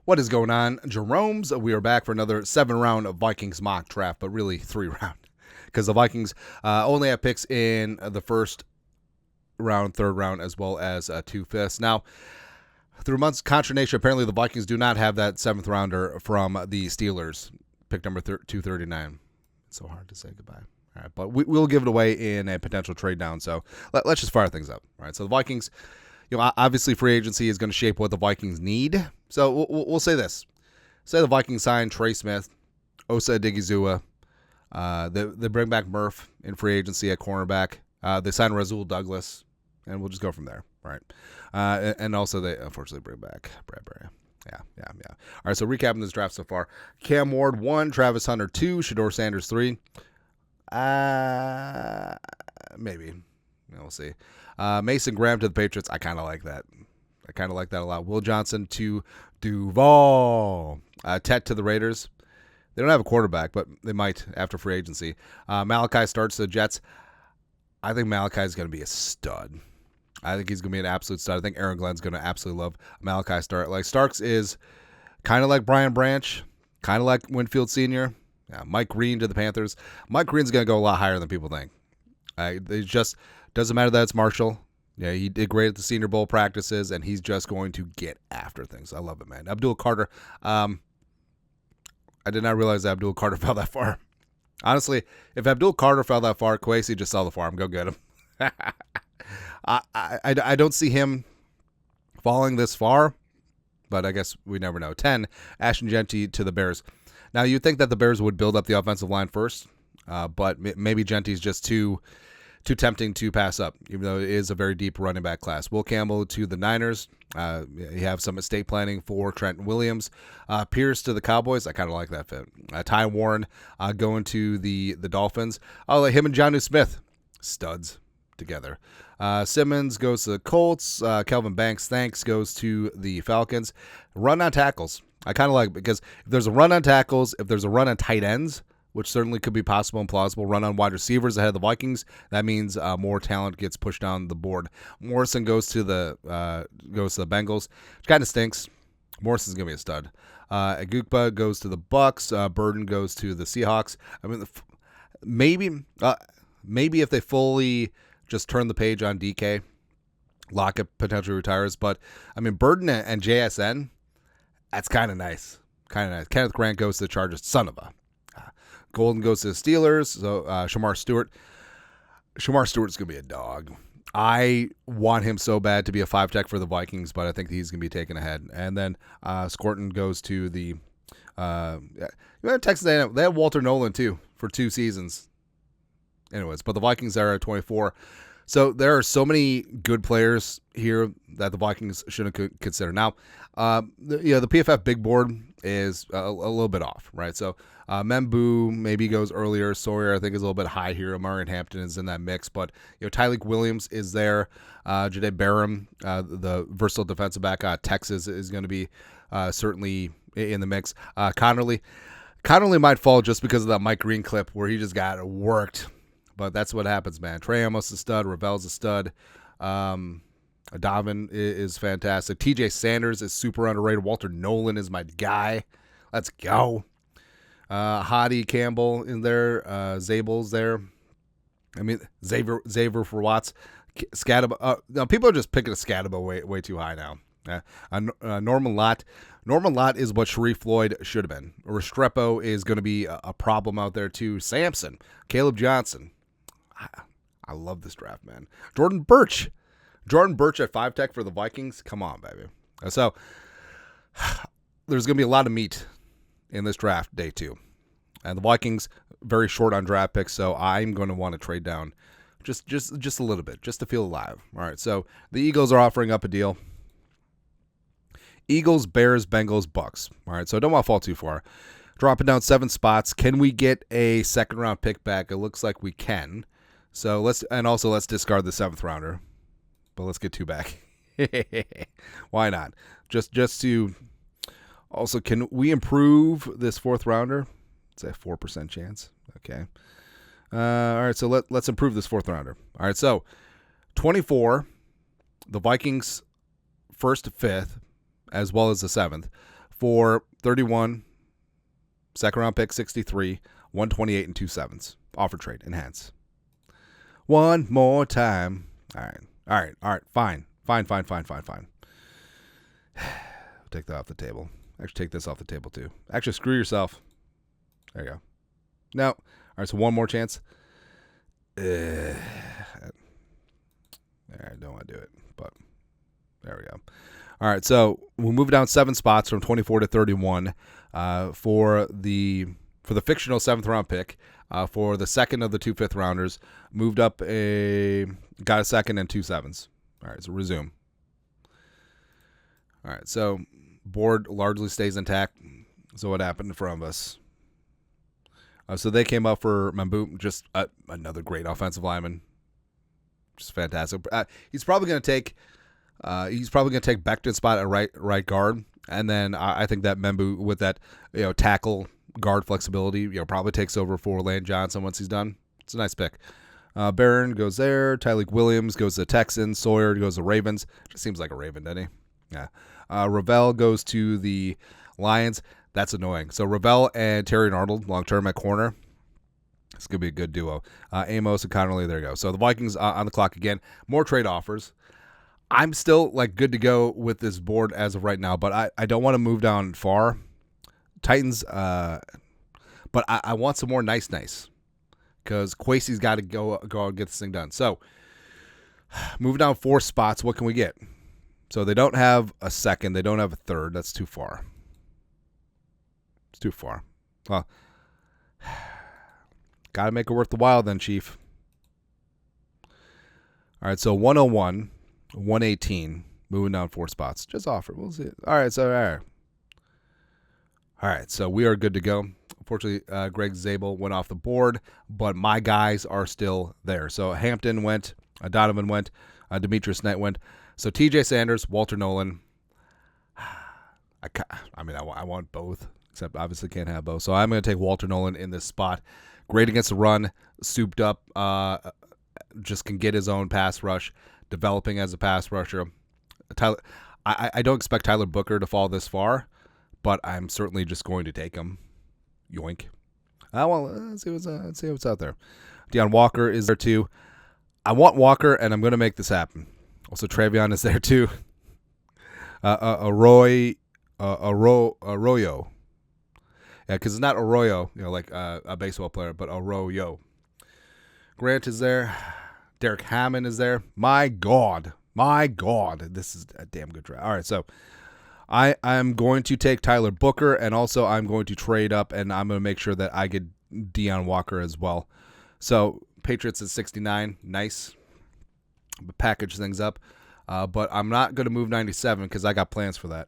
What is going on, Jeromes? We are back for another 7-round Vikings mock draft, but really 3-round because the Vikings only have picks in the first round, third round, as well as 2/5. Now, through months consternation, apparently the Vikings do not have that 7th rounder from the Steelers, pick number 239. It's so hard to say goodbye. All right, but we'll give it away in a potential trade down. So let's just fire things up. All right, so the Vikings, obviously free agency is going to shape what the Vikings need. So we'll say this. Say the Vikings sign Trey Smith, Osa Odighizuwa. They bring back Murph in free agency at cornerback. They sign Rasul Douglas, and we'll just go from there. All right. And also they unfortunately bring back Bradbury. Yeah. All right, so recapping this draft so far. Cam Ward 1, Travis Hunter 2, Shedeur Sanders 3. Maybe. We'll see. Mason Graham to the Patriots. I kind of like that. A lot. Will Johnson to Duval. Tet to the Raiders. They don't have a quarterback, but they might after free agency. Malachi starts to the Jets. I think Malachi is going to be a stud. I think he's going to be an absolute stud. I think Aaron Glenn's going to absolutely love Malachi Starks. Like Starks is kind of like Brian Branch, kind of like Winfield Sr. Yeah, Mike Green to the Panthers. Mike Green's going to go a lot higher than people think. It just doesn't matter that it's Marshall. Yeah, he did great at the Senior Bowl practices, and he's just going to get after things. I love it, man. Abdul Carter. I did not realize that Abdul Carter fell that far. Honestly, if Abdul Carter fell that far, Kwesi just sell the farm. Go get him. I don't see him falling this far, but I guess we never know. 10, Ashton Jeanty to the Bears. Now, you'd think that the Bears would build up the offensive line first, but maybe Jeanty's just too tempting to pass up, even though it is a very deep running back class. Will Campbell to the Niners. You have some estate planning for Trent Williams. Pierce to the Cowboys. I kind of like that fit. Ty Warren going to the Dolphins. I'll let him and Jonnu Smith, studs together. Simmons goes to the Colts. Kelvin Banks, thanks, goes to the Falcons. Run on tackles. I kind of like it because if there's a run on tackles, if there's a run on tight ends, which certainly could be possible and plausible, run on wide receivers ahead of the Vikings, that means more talent gets pushed down the board. Morrison goes to the Bengals, which kind of stinks. Morrison's going to be a stud. Agukpa goes to the Bucks. Burden goes to the Seahawks. I mean, maybe if they fully just turn the page on DK, Lockett potentially retires. But, I mean, Burden and JSN, that's kind of nice. Kenneth Grant goes to the Chargers. Son of a. Golden goes to the Steelers. So, Shamar Stewart. Shamar Stewart's going to be a dog. I want him so bad to be a 5-tech for the Vikings, but I think he's going to be taken ahead. And then Scorton goes to the Texas A&M. They have Walter Nolan, too, for 2 seasons. Anyways, but the Vikings are at 24. So there are so many good players here that the Vikings shouldn't consider. Now, the PFF big board is a little bit off, right? So Membu maybe goes earlier. Sawyer, I think, is a little bit high here. Amarian Hampton is in that mix, but Tyleik Williams is there. Jade Barham, the versatile defensive back, Texas is going to be certainly in the mix. Connerly might fall just because of that Mike Green clip where he just got worked. But that's what happens, man. Trey Amos is a stud. Ravel's a stud. Davin is fantastic. TJ Sanders is super underrated. Walter Nolan is my guy. Let's go. Hottie Campbell in there. Zabel's there. I mean, Xavier for Watts. Scataba. No, people are just picking a Scataba way too high now. Norman Lott. Norman Lott is what Sharif Floyd should have been. Restrepo is going to be a problem out there too. Sampson. Caleb Johnson. I love this draft, man. Jordan Birch at 5-tech for the Vikings. Come on, baby. So there's going to be a lot of meat in this draft, day 2. And the Vikings, very short on draft picks, so I'm going to want to trade down just a little bit, just to feel alive. All right, so the Eagles are offering up a deal. Eagles, Bears, Bengals, Bucks. All right, so I don't want to fall too far. Dropping down 7 spots. Can we get a second-round pick back? It looks like we can. So let's discard the 7th rounder, but let's get 2 back. Why not? Just to also, can we improve this 4th rounder? It's a 4% chance. Okay. All right. So let's improve this 4th rounder. All right. So 24, the Vikings 1st, 5th, as well as the 7th. for 31, second round pick 63, 128 and 2 sevens. Offer trade, enhance. One more time. All right. Fine. Take that off the table. Actually, take this off the table too. Actually, screw yourself. There you go. No. All right, so one more chance. I don't want to do it, but there we go. All right, so we'll move down 7 spots from 24 to 31 for the fictional 7th round pick. For the second of the 2 5th rounders, got a second and 2 sevens. All right, so resume. All right, so board largely stays intact. So what happened in front of us? So they came up for Mamboot, just another great offensive lineman, just fantastic. He's probably going to take Becton's spot at right guard, and then I think that Mamboot with that tackle guard flexibility probably takes over for Lane Johnson once he's done. It's a nice pick. Barron goes there. Tyleek Williams goes to the Texans. Sawyer goes to Ravens. Just seems like a Raven, doesn't he? Yeah. Ravel goes to the Lions. That's annoying. So Ravel and Terry Arnold, long-term at corner. It's going to be a good duo. Amos and Connerly, there you go. So the Vikings on the clock again. More trade offers. I'm still good to go with this board as of right now, but I don't want to move down far. Titans, but I want some more nice because Kwesi's got to go and get this thing done. So moving down 4 spots, what can we get? So they don't have a second. They don't have a third. That's too far. It's too far. Well, got to make it worth the while then, Chief. All right, so 101, 118, moving down 4 spots. Just offer. We'll see. All right, so we are good to go. Unfortunately, Greg Zabel went off the board, but my guys are still there. So Hampton went, Donovan went, Demetrius Knight went. So TJ Sanders, Walter Nolan. I want both, except obviously can't have both. So I'm going to take Walter Nolan in this spot. Great against the run, souped up, just can get his own pass rush, developing as a pass rusher. I don't expect Tyler Booker to fall this far, but I'm certainly just going to take him. Yoink. Let's see what's out there. Deion Walker is there too. I want Walker, and I'm going to make this happen. Also, Travion is there too. Arroyo. Yeah, because it's not Arroyo, like a baseball player, but Arroyo. Grant is there. Derek Hammond is there. My God, this is a damn good draft. All right, so I'm going to take Tyler Booker, and also I'm going to trade up, and I'm going to make sure that I get Deion Walker as well. So Patriots at 69, nice. Package things up, but I'm not going to move 97 because I got plans for that.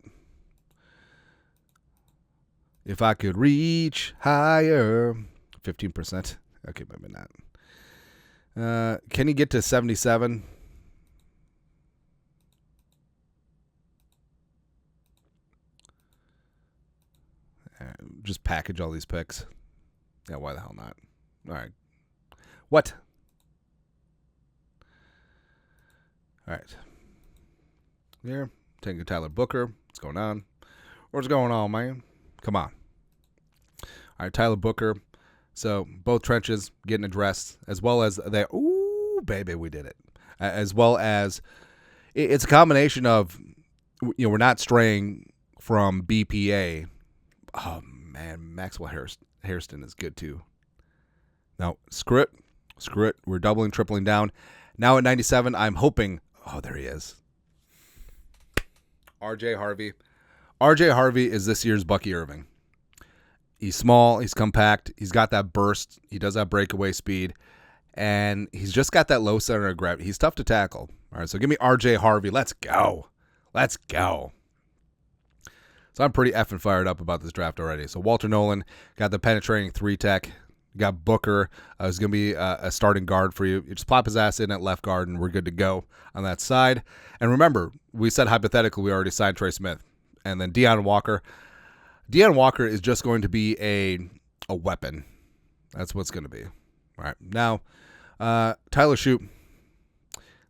If I could reach higher, 15%. Okay, maybe not. Can you get to 77? Just package all these picks. Yeah, why the hell not? All right. What? All right. Here, taking Tyler Booker. What's going on? What's going on, man? Come on. All right, Tyler Booker. So both trenches getting addressed, as well as they. Ooh, baby, we did it. As well as it's a combination of, we're not straying from BPA. Oh man, Maxwell Hairston is good too. Now screw it. We're doubling, tripling down. Now at 97, I'm hoping. Oh, there he is. R.J. Harvey. R.J. Harvey is this year's Bucky Irving. He's small. He's compact. He's got that burst. He does have breakaway speed. And he's just got that low center of gravity. He's tough to tackle. All right, so give me R.J. Harvey. Let's go. So I'm pretty effing fired up about this draft already. So Walter Nolan got the penetrating 3-tech. You got Booker, who's going to be a starting guard for you. You just plop his ass in at left guard, and we're good to go on that side. And remember, we said hypothetically we already signed Trey Smith. And then Deion Walker. Deion Walker is just going to be a weapon. That's what's going to be. All right. Now, Tyler Shoup.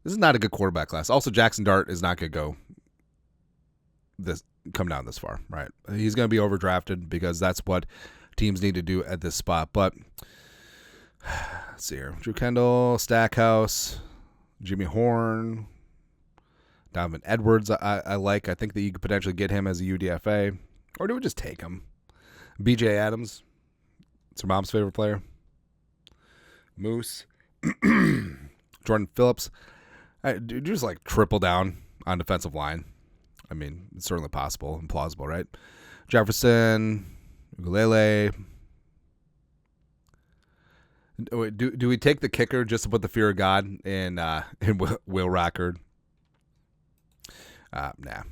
This is not a good quarterback class. Also, Jackson Dart is not going to go come down this far, right? He's going to be overdrafted because that's what teams need to do at this spot. But let's see here. Drew Kendall, Stackhouse, Jimmy Horn, Donovan Edwards I like. I think that you could potentially get him as a UDFA. Or do we just take him? BJ Adams. It's your mom's favorite player. Moose. Jordan Phillips. Do just like triple down on defensive line. I mean, it's certainly possible and plausible, right? Jefferson, Ukulele. Do we take the kicker just to put the fear of God in Will Rockard? Nah.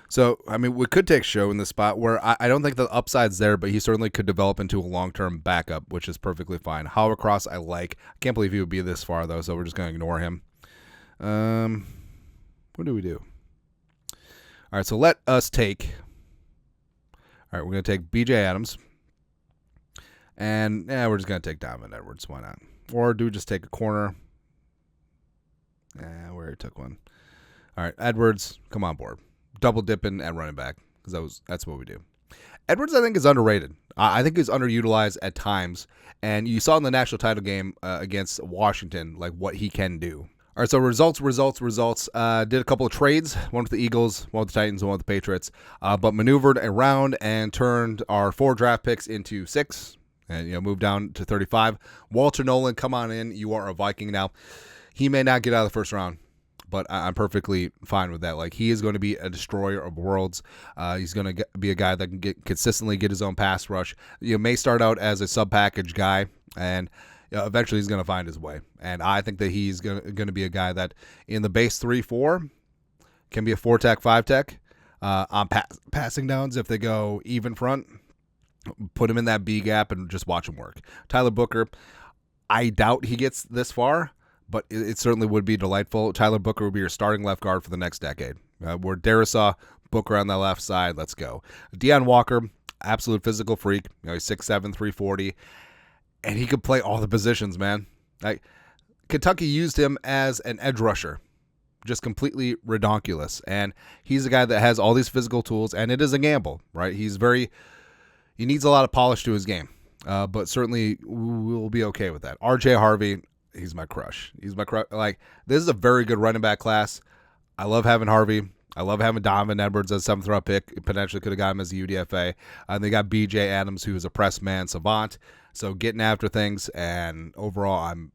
So, I mean, we could take Show in the spot where I don't think the upside's there, but he certainly could develop into a long-term backup, which is perfectly fine. Hovercross, I like. I can't believe he would be this far, though, so we're just going to ignore him. What do we do? All right, so let us take... All right, we're going to take B.J. Adams. And, we're just going to take Donovan Edwards. Why not? Or do we just take a corner? We already took one. All right, Edwards, come on board. Double dipping at running back because that's what we do. Edwards, I think, is underrated. I think he's underutilized at times, and you saw in the national title game against Washington like what he can do. All right, so results. Did a couple of trades, one with the Eagles, one with the Titans, one with the Patriots, but maneuvered around and turned our 4 draft picks into 6, and moved down to 35. Walter Nolan, come on in. You are a Viking now. He may not get out of the first round, but I'm perfectly fine with that. Like, he is going to be a destroyer of worlds. He's going to be a guy that can consistently get his own pass rush. May start out as a sub-package guy, and eventually he's going to find his way. And I think that he's going to be a guy that in the base 3-4 can be a 4-tech, 5-tech on passing downs if they go even front. Put him in that B gap and just watch him work. Tyler Booker, I doubt he gets this far, but it certainly would be delightful. Tyler Booker would be your starting left guard for the next decade. We're Darisaw, Booker on the left side. Let's go. Deion Walker, absolute physical freak. He's 6'7", 340, and he could play all the positions, man. Like, Kentucky used him as an edge rusher, just completely redonkulous. And he's a guy that has all these physical tools, and it is a gamble, right? He needs a lot of polish to his game, but certainly we'll be okay with that. R.J. Harvey, he's my crush. Like, this is a very good running back class. I love having Harvey. I love having Donovan Edwards as a 7th-round pick. Potentially could have got him as a UDFA. And they got B.J. Adams, who is a press man savant. So getting after things, and overall, I'm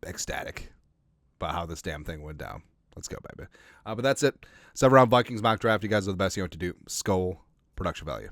ecstatic about how this damn thing went down. Let's go, baby. But that's it. 7-round Vikings mock draft. You guys are the best. You know what to do. Skull production value.